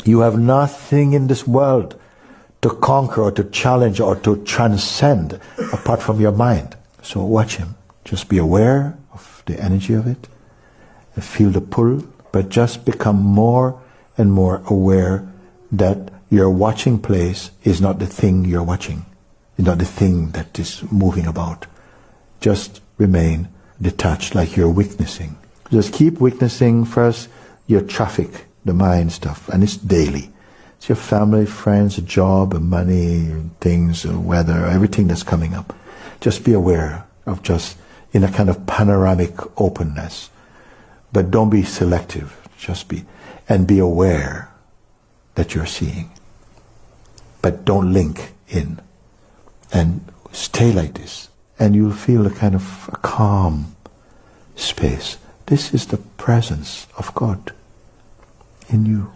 You have nothing in this world to conquer or to challenge or to transcend apart from your mind. So watch him. Just be aware of the energy of it. And feel the pull, but just become more and more aware that your watching place is not the thing you're watching. It's not the thing that is moving about. Just remain detached, like you're witnessing. Just keep witnessing first your traffic, the mind stuff, and it's daily. It's your family, friends, job, money, things, weather, everything that's coming up. Just be aware of just in a kind of panoramic openness. But don't be selective. Just be, and be aware that you're seeing. But don't link in. And stay like this. And you'll feel a kind of a calm space. This is the presence of God in you.